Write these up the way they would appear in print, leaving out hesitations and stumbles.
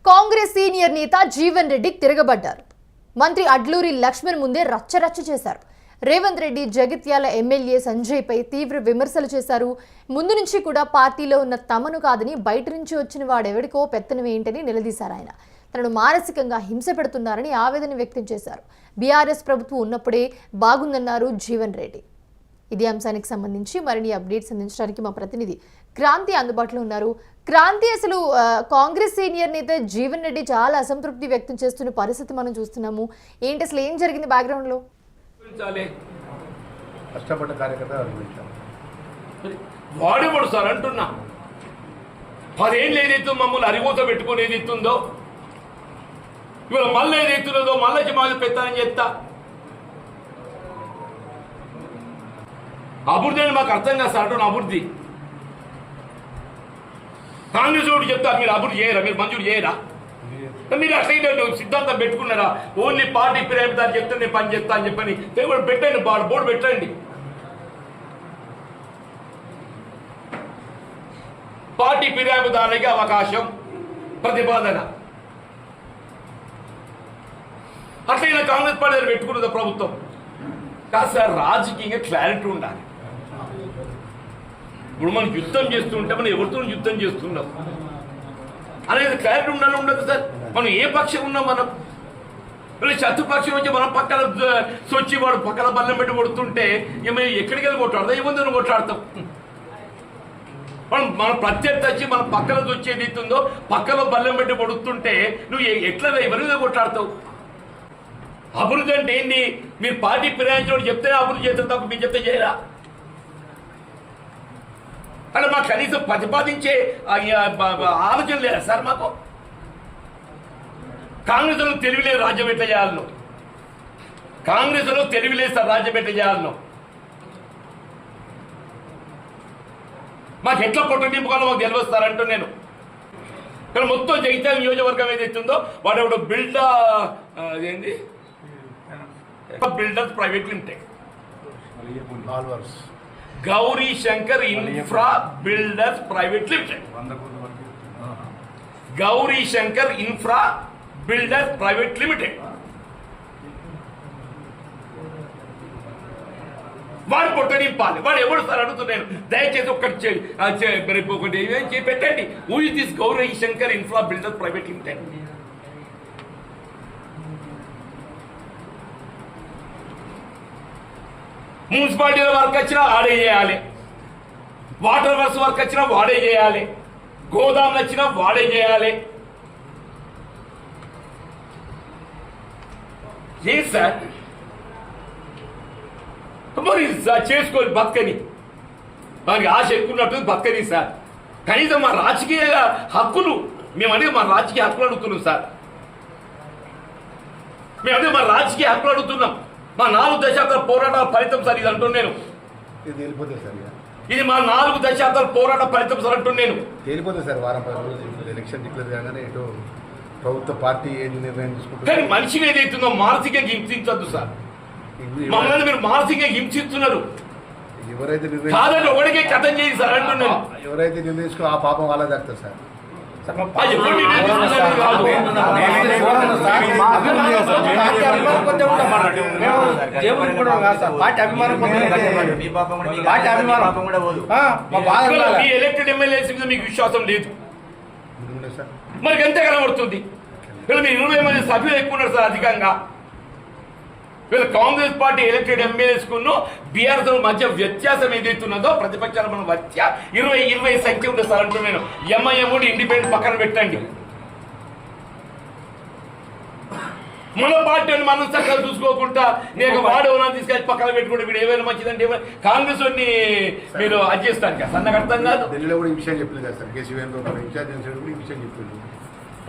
Congress senior నేత జీవన్ రెడ్డి తిరగబడ్డారు. మంత్రి అడ్లూరి లక్ష్మణ్ ముందే రచ్చరచ్చ చేశారు. రేవంత్ రెడ్డి జగిత్యాల ఎమ్మెల్యే సంజయ్ పై తీవ్ర విమర్శలు చేశారు. ముందు నుంచి కూడా పార్టీలో ఉన్న తమను కాదని బయట నుంచి వచ్చిన వాడెవడికో పెత్తనం ఏంటని నిలదీశారు. ఆయన తనను మానసికంగా హింస పెడుతున్నారని ఆవేదన వ్యక్తం చేశారు. బీఆర్ఎస్ ప్రభుత్వం ఉన్నప్పుడే బాగుందన్నారు జీవన్ రెడ్డి. ఇదే అంశానికి సంబంధించి మరిన్ని అప్డేట్స్ అందించడానికి మా ప్రతినిధి క్రాంతి అందుబాటులో ఉన్నారు. క్రాంతి, అసలు కాంగ్రెస్ సీనియర్ నేత జీవన్ రెడ్డి చాలా అసంతృప్తి వ్యక్తం చేస్తున్న పరిస్థితి మనం చూస్తున్నాము. ఏంటి అసలు ఏం జరిగింది బ్యాక్గ్రౌండ్ లో? కష్టపడ్డ కార్యకర్త వాడేవాడు సార్ అంటున్నా. 10 ఏళ్ళు ఏదైతే మమ్మల్ని అరిగోత పెట్టుకుని ఏదైతుందో ఇవాళ మళ్ళీ ఏదైతున్నదో మళ్ళీ మాది పెత్తనం చేస్తా. అభివృద్ధి అని మాకు అర్థం కాదు సార్. అంటున్నా అభివృద్ధి కాంగ్రెస్ వాడు చెప్తా మీరు అభివృద్ధి చేయరా, మీరు మంజూరు చేయరా? మీరు అట్లయితే సిద్ధాంతం పెట్టుకున్నారా? ఓన్లీ పార్టీ ఫిర్యాదుదారు చెప్తే నేను పని చేస్తా అని చెప్పని పెట్టండి, బోర్డు పెట్టండి. పార్టీ ఫిర్యాదుదారులకి అవకాశం, ప్రతిపాదన. అట్లయినా కాంగ్రెస్ పార్టీ పెట్టుకున్నది ప్రభుత్వం కాదు సార్. రాజకీయంగా క్లారిటీ ఉండాలి. ఇప్పుడు మనం యుద్ధం చేస్తుంటే మనం ఎవరితో యుద్ధం చేస్తున్నాం అనేది క్లారిటీ ఉండాలి. ఉండదు సార్. మనం ఏ పక్షం ఉన్నాం? మనం శత్రుపక్షం వచ్చి మనం పక్కన సొచ్చి వాడు పక్కన బల్లం పెట్టి కొడుతుంటే మేము ఎక్కడికి వెళ్ళి కొట్టాడతాం? ఏముందో కొట్లాడతాం. మన ప్రత్యర్థి వచ్చి మన పక్కన వచ్చేది ఇస్తుందో పక్కన బల్లం పెట్టి కొడుతుంటే నువ్వు ఎట్లా ఎవరిగా కొట్లాడతావు? అభివృద్ధి అంటే ఏంటి? మీరు పార్టీ ఫిరాయించడం చెప్తే అభివృద్ధి చేస్తారు తప్ప మీరు చెప్తే చేయరా? అంటే మాకు కనీసం ప్రతిపాదించే ఆలోచన లేదా సార్? మాకు కాంగ్రెస్ లో తెలివిలేదు రాజ్యం ఎట్లా చేయాలను. కాంగ్రెస్ లో తెలివిలేదు సార్ రాజ్యం ఎట్లా చేయాలను. మాకు ఎట్లా పొట్ట నింపుకోవాలో మాకు తెలియస్తారంటూ నేను. కానీ మొత్తం జగిత్యాల నియోజకవర్గం ఏదైతుందో వాడు ఎవడు అదేంటి builders private limited, Gauri Shankar infra builders private limited, Gauri Shankar infra builders private limited. వాడు పొట్ట నింపాలి. వాడు ఎవడు సార్ అడుగుతున్నాను. దయచేసి ఒకటి పెట్టండి. Who is this Gauri Shankar infra builders private limited? మున్సిపాలిటీల వర్క్ వచ్చినా వాడే చేయాలి, వాటర్ వర్క్స్ వర్క్ వచ్చినా వాడే చేయాలి, గోదాములు వచ్చినా వాడే చేయాలి. ఏం సార్? మరి చేసుకోవాలి బతకని. మనకి ఆశ ఎక్కున్నట్టు బతకని సార్. కనీసం మా రాజకీయ హక్కులు మేమనే మా రాజకీయ హక్కులు అడుగుతున్నాం సార్. మేమదే మా రాజకీయ హక్కులు అడుగుతున్నాం. మా 4 దశాబ్దాల పోరాటాల ఫలితం సార్ ఇది అంటున్నాను నేను. ఇది మా 4 దశాబ్దాల పోరాట ఫలితం సార్ అంటున్నాను నేను. తేలిపోతుంది సార్. వారం 10 రోజులు ఎలక్షన్ డిక్లేర్ చేయగానే ఇటు ప్రభుత్వ పార్టీ ఏం నిర్ణయం తీసుకుంటుంది. కానీ మనిషిని ఏదైతుందో మానసికంగా హింసించద్దు సార్. మమ్మల్ని మీరు మానసికంగా హింసిస్తున్నారు. ఎవరైతే కాదని ఒకటికే కథం చేసి సార్ అంటున్నాను. ఎవరైతే నిర్ణయించుకో ఆ పాపం వాళ్ళ జరుగుతుంది సార్. ఎలక్టెడ్ ఎమ్మెల్యేస్ మీద మీకు విశ్వాసం లేదు మరి ఎంత కనబడుతుంది? వీళ్ళు మీరు 20 మంది సభ్యులు ఎక్కువ ఉన్నారు సార్ అధికంగా. వీళ్ళు కాంగ్రెస్ పార్టీ ఎలక్టెడ్ ఎమ్మెల్యేస్ కును బీఆర్ఎస్ మధ్య వ్యత్యాసం ఏదైతున్నదో ప్రతిపక్షాల మన మధ్య 20 సంఖ్య ఉంటుంది సార్ అంటూ నేను. ఎంఐఎం ఇండిపెండెంట్ పక్కన పెట్టండి. మన పార్టీని మనం చక్కగా చూసుకోకుండా నేను వాడేవనా తీసుకెళ్ళి పక్కన పెట్టుకుంటే వీడు ఏమైనా మంచిదంటే కాంగ్రెస్ వాడిని మీరు అది చేస్తాను కదా సార్. నాకు అర్థం కాదు. ఢిల్లీలో కూడా ఈ విషయం చెప్పింది కదా సార్. కేసీ వేణుగోపాల్ ఇన్ఛార్జ్ ఈ విషయం చెప్పింది.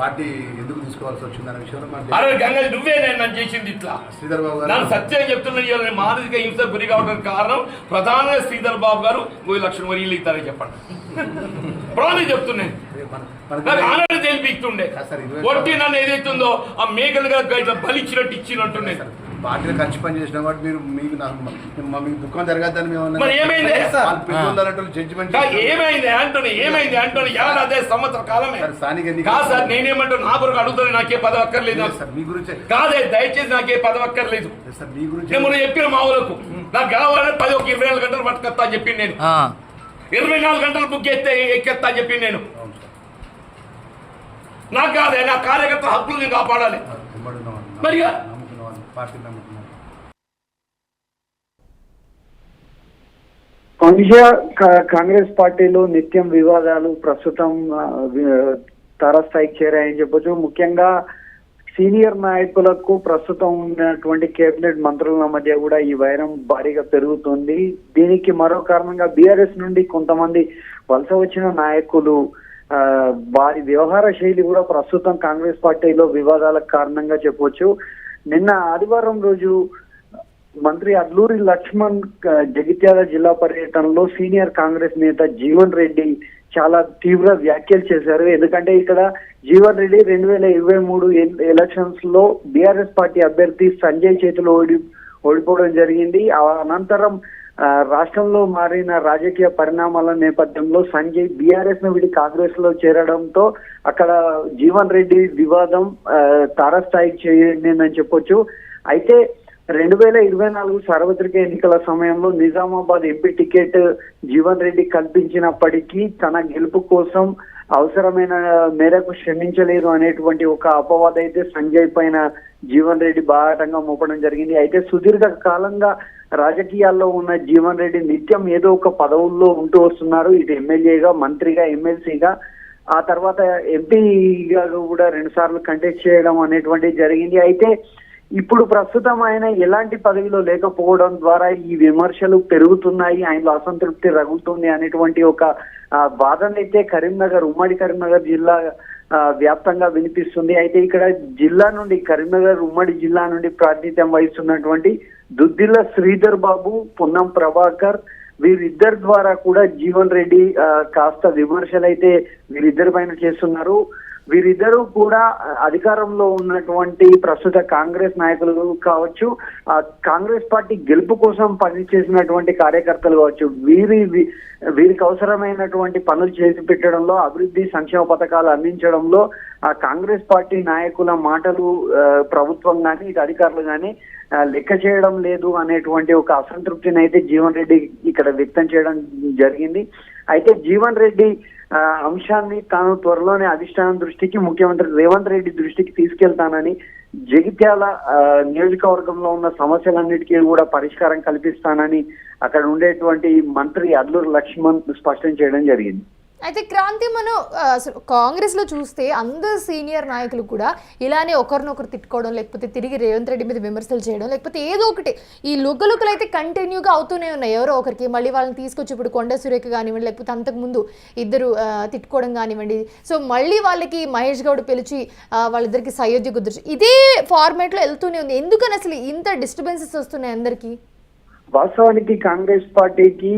పార్టీ ఎందుకు తీసుకోవాల్సి వచ్చిందన్న విషయంలో గంగా నువ్వే నేను చేసింది ఇట్లా. శ్రీధర్ బాబు గారు నన్ను సత్యం చెప్తున్నా. మానసిక హింస గురి కావడానికి కారణం ప్రధానంగా శ్రీధర్ బాబు గారు 1 లక్షల వరీలు ఇస్తారని చెప్పండి. ప్రాణం చెప్తున్నాను. నాకు ఆనాడు తెలిపిస్తుండే ఒట్టి నన్ను ఏదైతుందో ఆ మేకలుగా బలిచ్చినట్టు ఇచ్చినట్టుండే. పార్టీలో కలిసి పని చేసిన కాబట్టి మీరు మీకు మీకు దుఃఖం జరగద్దని మేము మరి ఏమైంది? జడ్జిమెంట్ ఏమైంది అంటోని అదే సంవత్సర కాలమే స్థానిక కాదు సార్. నేనేమంటాను, నా కొరకు అడుగుతాను, నాకే పదవి అక్కర్లేదు సార్ మీ గురించి కాదే, దయచేసి నాకే పదవి అక్కర్లేదు సార్ మీ గురించి నేను చెప్పిన మా ఊళ్ళకు నాకు కావాలని 24 గంటలు పట్టుకొస్తా అని చెప్పి నేను 24 గంటలు బుక్ చేస్తే ఎక్కేస్తా అని చెప్పి నేను నాకు కాదే, నా కార్యకర్త హక్కులు నేను కాపాడాలి. మరి కాంగ్రెస్ పార్టీలో నిత్యం వివాదాలు ప్రస్తుతం తారాస్థాయికి చేరాయని చెప్పొచ్చు. ముఖ్యంగా సీనియర్ నాయకులకు ప్రస్తుతం ఉన్నటువంటి కేబినెట్ మంత్రుల మధ్య కూడా ఈ వైరం భారీగా పెరుగుతుంది. దీనికి మరో కారణంగా బీఆర్ఎస్ నుండి కొంతమంది వలస వచ్చిన నాయకులు వారి వ్యవహార శైలి కూడా ప్రస్తుతం కాంగ్రెస్ పార్టీలో వివాదాలకు కారణంగా చెప్పొచ్చు. నిన్న ఆదివారం రోజు మంత్రి అడ్లూరి లక్ష్మణ్ జగిత్యాల జిల్లా పర్యటనలో సీనియర్ కాంగ్రెస్ నేత జీవన్ రెడ్డి చాలా తీవ్ర వ్యాఖ్యలు చేశారు. ఎందుకంటే ఇక్కడ జీవన్ రెడ్డి 2023 ఎలక్షన్స్ లో బీఆర్ఎస్ పార్టీ అభ్యర్థి సంజయ్ చేతిలో ఓడిపోవడం జరిగింది. అనంతరం రాష్ట్రంలో మారిన రాజకీయ పరిణామాల నేపథ్యంలో సంజయ్ బీఆర్ఎస్ ను విడి కాంగ్రెస్ లో చేరడంతో అక్కడ జీవన్ రెడ్డి వివాదం తారాస్థాయికి చేరిందని చెప్పొచ్చు. అయితే 2024 సార్వత్రిక ఎన్నికల సమయంలో నిజామాబాద్ ఎంపీ టికెట్ జీవన్ రెడ్డి కల్పించినప్పటికీ తన గెలుపు కోసం అవసరమైన మేరకు శ్రమించలేదు అనేటువంటి ఒక అపవాద అయితే సంజయ్ పైన జీవన్ రెడ్డి బాహాటంగా మోపడం జరిగింది. అయితే సుదీర్ఘ కాలంగా రాజకీయాల్లో ఉన్న జీవన్ రెడ్డి నిత్యం ఏదో ఒక పదవుల్లో ఉంటూ వస్తున్నారు. ఇటు ఎమ్మెల్యేగా, మంత్రిగా, ఎమ్మెల్సీగా, ఆ తర్వాత ఎంపీగా కూడా 2 సార్లు కంటెస్ట్ చేయడం అనేటువంటిది జరిగింది. అయితే ఇప్పుడు ప్రస్తుతం ఆయన ఎలాంటి పదవిలో లేకపోవడం ద్వారా ఈ విమర్శలు పెరుగుతున్నాయి, ఆయనలో అసంతృప్తి రగులుతుంది అనేటువంటి ఒక వాదన అయితే ఉమ్మడి కరీంనగర్ జిల్లా వ్యాప్తంగా వినిపిస్తుంది. అయితే ఇక్కడ జిల్లా నుండి కరీంనగర్ ఉమ్మడి జిల్లా నుండి ప్రాతినిధ్యం వహిస్తున్నటువంటి దుద్దిల్ల శ్రీధర్ బాబు, పొన్నం ప్రభాకర్ వీరిద్దరి ద్వారా కూడా జీవన్ రెడ్డి కాస్త విమర్శలు అయితే వీరిద్దరి పైన చేస్తున్నారు. వీరిద్దరూ కూడా అధికారంలో ఉన్నటువంటి ప్రస్తుత కాంగ్రెస్ నాయకులు కావచ్చు, కాంగ్రెస్ పార్టీ గెలుపు కోసం పనిచేసినటువంటి కార్యకర్తలు కావచ్చు, వీరికి అవసరమైనటువంటి పనులు చేసి పెట్టడంలో, అభివృద్ధి సంక్షేమ పథకాలు అందించడంలో ఆ కాంగ్రెస్ పార్టీ నాయకుల మాటలు ప్రభుత్వం కానీ ఇటు అధికారులు కానీ లెక్క చేయడం లేదు అనేటువంటి ఒక అసంతృప్తిని అయితే జీవన్ రెడ్డి ఇక్కడ వ్యక్తం చేయడం జరిగింది. అయితే జీవన్ రెడ్డి అంశాన్ని తాను త్వరలోనే అధిష్టానం దృష్టికి, ముఖ్యమంత్రి రేవంత్ రెడ్డి దృష్టికి తీసుకెళ్తానని, జగిత్యాల నియోజకవర్గంలో ఉన్న సమస్యలన్నిటికీ కూడా పరిష్కారం కల్పిస్తానని అక్కడ ఉండేటువంటి మంత్రి అడ్లూరి లక్ష్మణ్ స్పష్టం చేయడం జరిగింది. అయితే క్రాంతి, మనం కాంగ్రెస్ లో చూస్తే అందరు సీనియర్ నాయకులు కూడా ఇలానే ఒకరినొకరు తిట్టుకోవడం, లేకపోతే తిరిగి రేవంత్ రెడ్డి మీద విమర్శలు చేయడం, లేకపోతే ఏదో ఒకటి ఈ లుకలుకలు అయితే కంటిన్యూగా అవుతూనే ఉన్నాయి. ఎవరో ఒకరికి మళ్ళీ వాళ్ళని తీసుకొచ్చి ఇప్పుడు కొండ సురేఖ కానివ్వండి, లేకపోతే అంతకుముందు ఇద్దరు తిట్టుకోవడం కానివ్వండి, సో మళ్ళీ వాళ్ళకి మహేష్ గౌడ్ పిలిచి వాళ్ళిద్దరికి సయోధ్య కుదుర్చి ఇదే ఫార్మేట్ లో వెళ్తూనే ఉంది. ఎందుకని అసలు ఇంత డిస్టర్బెన్సెస్ వస్తున్నాయి అందరికీ? వాస్తవానికి కాంగ్రెస్ పార్టీకి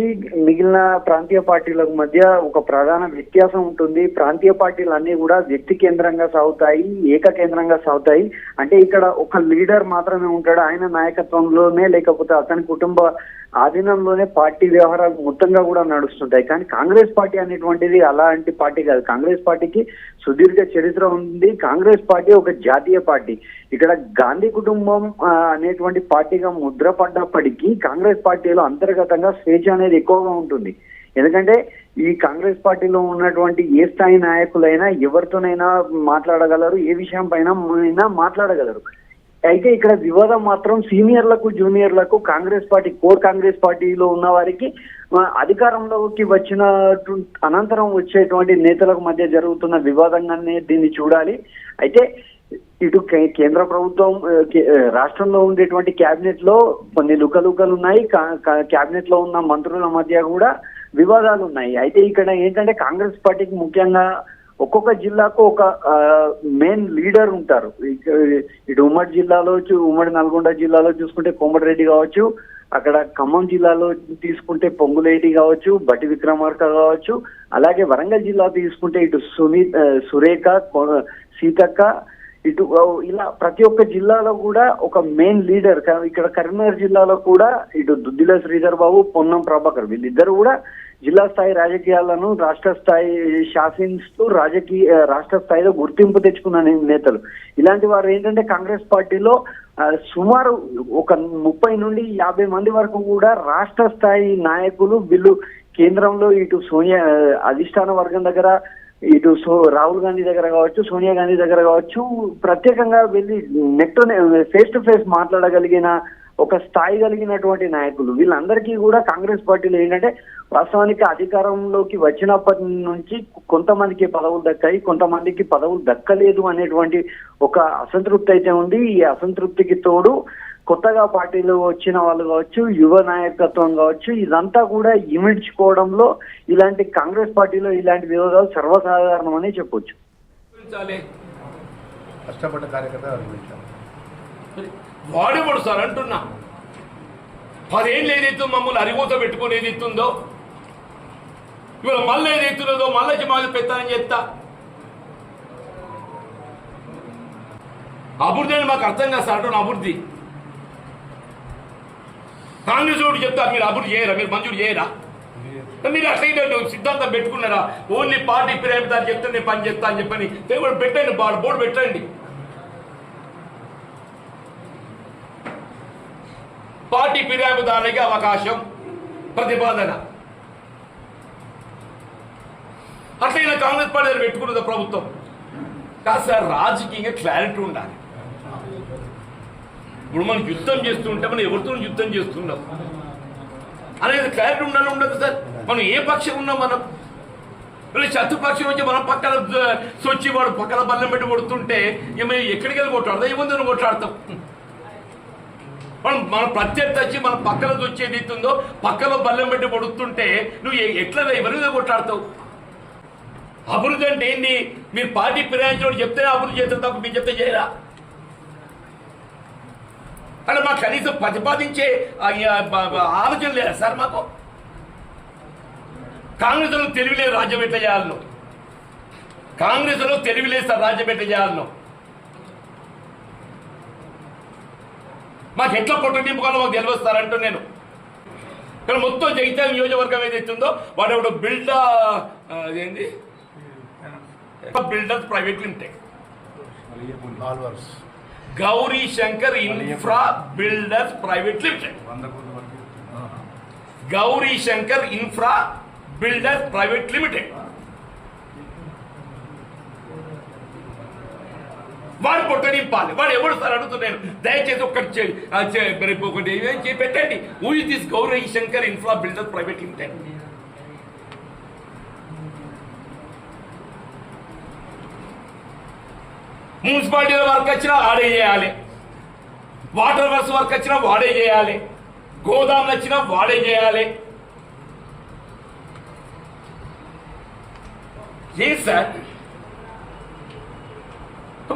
మిగిలిన ప్రాంతీయ పార్టీల మధ్య ఒక ప్రధాన వ్యత్యాసం ఉంటుంది. ప్రాంతీయ పార్టీలు అన్ని కూడా వ్యక్తి కేంద్రంగా సాగుతాయి, ఏక కేంద్రంగా సాగుతాయి. అంటే ఇక్కడ ఒక లీడర్ మాత్రమే ఉంటాడు, ఆయన నాయకత్వంలోనే లేకపోతే అతని కుటుంబ ఆధీనంలోనే పార్టీ వ్యవహారాలు మొత్తంగా కూడా నడుస్తుంటాయి. కానీ కాంగ్రెస్ పార్టీ అనేటువంటిది అలాంటి పార్టీ కాదు. కాంగ్రెస్ పార్టీకి సుదీర్ఘ చరిత్ర ఉంది. కాంగ్రెస్ పార్టీ ఒక జాతీయ పార్టీ. ఇక్కడ గాంధీ కుటుంబం అనేటువంటి పార్టీగా ముద్రపడ్డప్పటికీ కాంగ్రెస్ పార్టీలో అంతర్గతంగా స్వేచ్ఛ అనేది ఎక్కువగా ఉంటుంది. ఎందుకంటే ఈ కాంగ్రెస్ పార్టీలో ఉన్నటువంటి ఏ స్థాయి నాయకులైనా ఎవరితోనైనా మాట్లాడగలరు, ఏ విషయం పైన మాట్లాడగలరు. అయితే ఇక్కడ వివాదం మాత్రం సీనియర్లకు, జూనియర్లకు, కాంగ్రెస్ పార్టీ కోర్ కాంగ్రెస్ పార్టీలో ఉన్న వారికి అధికారంలోకి వచ్చిన అనంతరం వచ్చేటువంటి నేతలకు మధ్య జరుగుతున్న వివాదంగానే దీన్ని చూడాలి. అయితే ఇటు కేంద్ర ప్రభుత్వం, రాష్ట్రంలో ఉండేటువంటి క్యాబినెట్ లో కొన్ని లుకలుకలు ఉన్నాయి, క్యాబినెట్ లో ఉన్న మంత్రుల మధ్య కూడా వివాదాలు ఉన్నాయి. అయితే ఇక్కడ ఏంటంటే కాంగ్రెస్ పార్టీకి ముఖ్యంగా ఒక్కొక్క జిల్లాకు ఒక మెయిన్ లీడర్ ఉంటారు. ఇటు ఉమ్మడి నల్గొండ జిల్లాలో చూసుకుంటే కోమటిరెడ్డి కావచ్చు, అక్కడ ఖమ్మం జిల్లాలో తీసుకుంటే పొంగులేటి కావచ్చు, బట్టి విక్రమార్క కావచ్చు, అలాగే వరంగల్ జిల్లా తీసుకుంటే ఇటు సురేఖ, సీతక్క, ఇటు ఇలా ప్రతి ఒక్క జిల్లాలో కూడా ఒక మెయిన్ లీడర్, ఇక్కడ కరీంనగర్ జిల్లాలో కూడా ఇటు దుద్దిల శ్రీధర్ బాబు, పొన్నం ప్రభాకర్ వీళ్ళిద్దరు కూడా జిల్లా స్థాయి రాజకీయాలను రాష్ట్ర స్థాయి శాసిస్తూ రాష్ట్ర స్థాయిలో గుర్తింపు తెచ్చుకున్న నేతలు. ఇలాంటి వారు ఏంటంటే కాంగ్రెస్ పార్టీలో సుమారు ఒక 30 నుండి 50 మంది వరకు కూడా రాష్ట్ర స్థాయి నాయకులు వీళ్ళు కేంద్రంలో ఇటు సోనియా అధిష్టాన వర్గం దగ్గర, ఇటు రాహుల్ గాంధీ దగ్గర కావచ్చు, సోనియా గాంధీ దగ్గర కావచ్చు, ప్రత్యేకంగా వెళ్ళి ఫేస్ టు ఫేస్ మాట్లాడగలిగిన ఒక స్థాయి కలిగినటువంటి నాయకులు. వీళ్ళందరికీ కూడా కాంగ్రెస్ పార్టీలో ఏంటంటే వాస్తవానికి అధికారంలోకి వచ్చినప్పటి నుంచి కొంతమందికి పదవులు దక్కాయి, కొంతమందికి పదవులు దక్కలేదు అనేటువంటి ఒక అసంతృప్తి అయితే ఉంది. ఈ అసంతృప్తికి తోడు కొత్తగా పార్టీలో వచ్చిన వాళ్ళు కావచ్చు, యువ నాయకత్వం కావచ్చు, ఇదంతా కూడా ఇమిడ్చుకోవడంలో ఇలాంటి కాంగ్రెస్ పార్టీలో ఇలాంటి విరోధాలు సర్వసాధారణమని చెప్పొచ్చు. కష్టపడ్డ కార్యకర్త అనుభవించాలి. వాడేవాడు సార్ అంటున్నా, 10 ఏళ్ళు ఏదైతే మమ్మల్ని అరిగోత పెట్టుకుని ఏదైతుందో ఇవాళ మళ్ళీ ఏదైతున్నదో మళ్ళీ మాకు పెత్తనం చేస్తా. అభివృద్ధి అని మాకు అర్థం కాదు సార్ అంటున్నా. అభివృద్ధి కాంగ్రెస్ వాడు చెప్తా, మీరు అభివృద్ధి చేయరా, మీరు మంజూరు చేయరా? మీరు అట్లయితే సిద్ధాంతం పెట్టుకున్నారా? ఓన్లీ పార్టీ ఫిర్యాదుదారు చెప్తే నేను పని చేస్తా అని చెప్పని పెట్టండి, బోర్డు పెట్టండి. పార్టీ ఫిర్యాదుదారులకి అవకాశం, ప్రతిపాదన. అట్లయినా కాంగ్రెస్ పార్టీ పెట్టుకున్నది ప్రభుత్వం కాదు సార్. రాజకీయంగా క్లారిటీ ఉండాలి. ఇప్పుడు మనం యుద్ధం చేస్తుంటే మనం ఎవరితో యుద్ధం చేస్తున్నాం అనేది క్లారిటీ ఉండాలి. ఉండదు సార్. మనం ఏ పక్షం ఉన్నాం, మనం శత్రుపక్షం వచ్చి మనం పక్కన సొచ్చి వాడు పక్కన బల్లం పెట్టి కొడుతుంటే మేము ఎక్కడికి వెళ్ళి కొట్టాడతాం, ఏముందో కొట్లాడతాం. మన ప్రత్యర్థి వచ్చి మన పక్కన వచ్చేది ఇస్తుందో పక్కన బల్లం పెట్టి పడుతుంటే నువ్వు ఎట్లా ఎవరిగా కొట్లాడతావు? అభివృద్ధి అంటే ఏంటి? మీరు పార్టీ ఫిరాయించడం చెప్తే అభివృద్ధి చేస్తారు తప్ప మీరు చెప్తే చేయరా? అంటే మాకు కనీసం ప్రతిపాదించే ఆలోచన లేదా సార్? మాకు కాంగ్రెస్ లో తెలివిలేదు రాజ్యం ఎట్లా చేయాలను, కాంగ్రెస్ లో తెలివిలేదు సార్ రాజ్యం ఎట్లా చేయాలను. మాకు ఎట్లా పొట్ట నింపుకోవాలో మాకు తెలియస్తారంటూ నేను. కానీ మొత్తం జగిత్యాల నియోజకవర్గం ఏదైతుందో వాడు ఎవడో అదేంటి builders private limited, Gauri Shankar infra builders private limited, Gauri Shankar infra builders private limited. వాడు పొట్ట నింపాలి. వాడు ఎవడు సార్ అడుగుతున్నాను. దయచేసి ఒకటి పెట్టండి. Who is this Gauri Shankar infra builders private limited? మున్సిపాలిటీల వర్క్ వచ్చినా వాడే చేయాలి, వాటర్ వర్క్స్ వర్క్ వచ్చినా వాడే చేయాలి, గోదాములు వచ్చినా వాడే చేయాలి. ఏం సార్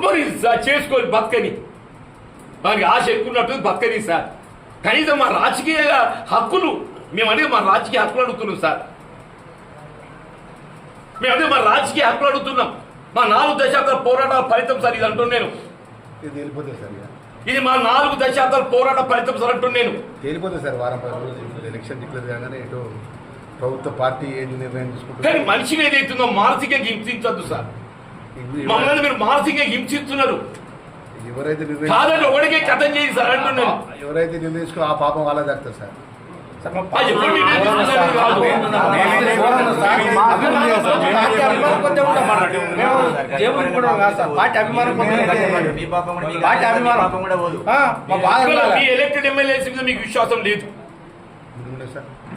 మరి చేసుకోవాలి బతకని, మనకి ఆశ ఎక్కున్నట్టు బతకని సార్. కనీసం మా రాజకీయ హక్కులు మేమనే మా రాజకీయ హక్కులు అడుగుతున్నాం సార్. మేమదే మా రాజకీయ హక్కులు అడుగుతున్నాం. మా 4 దశాబ్దాల పోరాటాల ఫలితం సార్ ఇది అంటున్నాను నేను. ఇది మా 4 దశాబ్దాల పోరాట ఫలితం సార్ అంటున్నాను నేను. తేలిపోతుంది సార్. వారం 10 రోజులు ఎలక్షన్ డిక్లేర్ చేయగానే ఇటు ప్రభుత్వ పార్టీ ఏం నిర్ణయం తీసుకుంటుంది. కానీ మనిషిని ఏదైతుందో మానసికంగా హింసించద్దు సార్. మమ్మల్ని మీరు మానసికంగా హింసిస్తున్నారు. ఎవరైతే కాదని ఒకటికే కథం చేసి సార్ అంటున్నాను. ఎవరైతే నిర్ణయించుకో ఆ పాపం వాళ్ళ దక్కుతుంది సార్. మీ ఎలక్టెడ్ ఎమ్మెల్యేస్ మీద మీకు విశ్వాసం లేదు,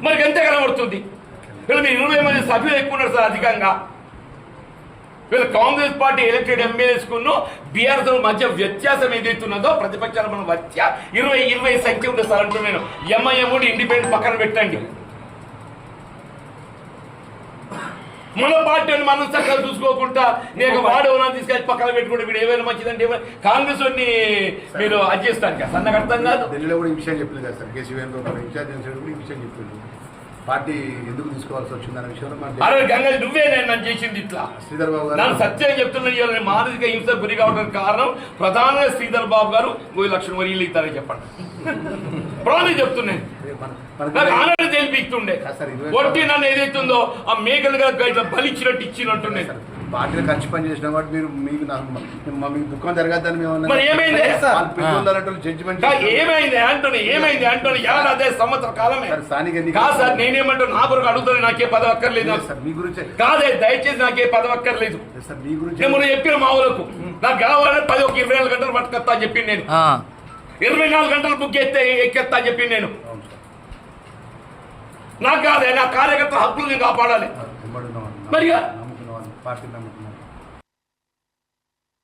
మరి ఎంత కనబడుతుంది? వీళ్ళు మీరు 20 మంది సభ్యులు ఎక్కువ ఉన్నారు సార్ అధికంగా. వీళ్ళు కాంగ్రెస్ పార్టీ ఎలక్టెడ్ ఎమ్మెల్యేస్ కును బీఆర్ఎస్ మధ్య వ్యత్యాసం ఏదైతున్నదో ప్రతిపక్షాల మన మధ్య 20 సంఖ్య ఉంటుంది సార్ అంటూ నేను. ఎంఐఎం ఇండిపెండెంట్ పక్కన పెట్టండి. మన పార్టీని మనం చక్కగా చూసుకోకుండా నేను వాడేవనా తీసుకెళ్ళి పక్కన పెట్టుకుంటే వీడు ఏమైనా మంచిదంటే కాంగ్రెస్ వాడిని మీరు అది చేస్తాను కదా సార్. నాకు అర్థం కాదు. ఢిల్లీలో కూడా ఈ విషయం చెప్పింది కదా సార్. కేసీ వేణుగోపాల్ ఇన్ఛార్జ్ ఈ విషయం చెప్పింది. పార్టీ ఎందుకు తీసుకోవాల్సి వచ్చిందనే విషయంలో మన అరే గంగ నువ్వే నేను నన్ను చేసింది ఇట్లా శ్రీధర్ బాబు నన్ను గారు సత్యం చెప్తున్నా ఇవాళ మానసిక హింస గురి కావడానికి కారణం ప్రధానంగా శ్రీధర్ బాబు గారు 1 లక్షల వరీలు ఇస్తారని చెప్పండి ప్రాణం చెప్తున్నాను నాకు ఆనాడు తెలిపిస్తుండే ఒట్టి నన్ను ఏదైతుందో ఆ మేకలుగా ఇట్లా బలిచ్చినట్టు ఇచ్చినట్టుండే పార్టీలో కలిసి పని చేసిన కాబట్టి మీరు మీకు మీకు దుఃఖం జరగద్దని మేము మరి ఏమైంది? జడ్జిమెంట్ ఏమైంది అంటున్నా అదే సంవత్సర కాలమే స్థానిక కాదు సార్ నేనేమంటాను నా కొరకు అడుగుతాను నాకే పదవి అక్కర్లేదు సార్ మీ గురించి కాదే దయచేసి నాకే పదవి అక్కర్లేదు సార్ మీ గురించి నేను మొన్న చెప్పిన మా ఊళ్ళకు నాకు కావాలని 24 గంటలు పట్టుకొస్తా అని చెప్పింది నేను 24 గంటలు బుక్ ఎక్కేస్తా అని చెప్పింది నేను నాకు కాదే నా కార్యకర్త హక్కులు నేను కాపాడాలి వెంబడి మరి నమ్ముకున్న వాళ్ళు పార్టీ నమ్ముకున్న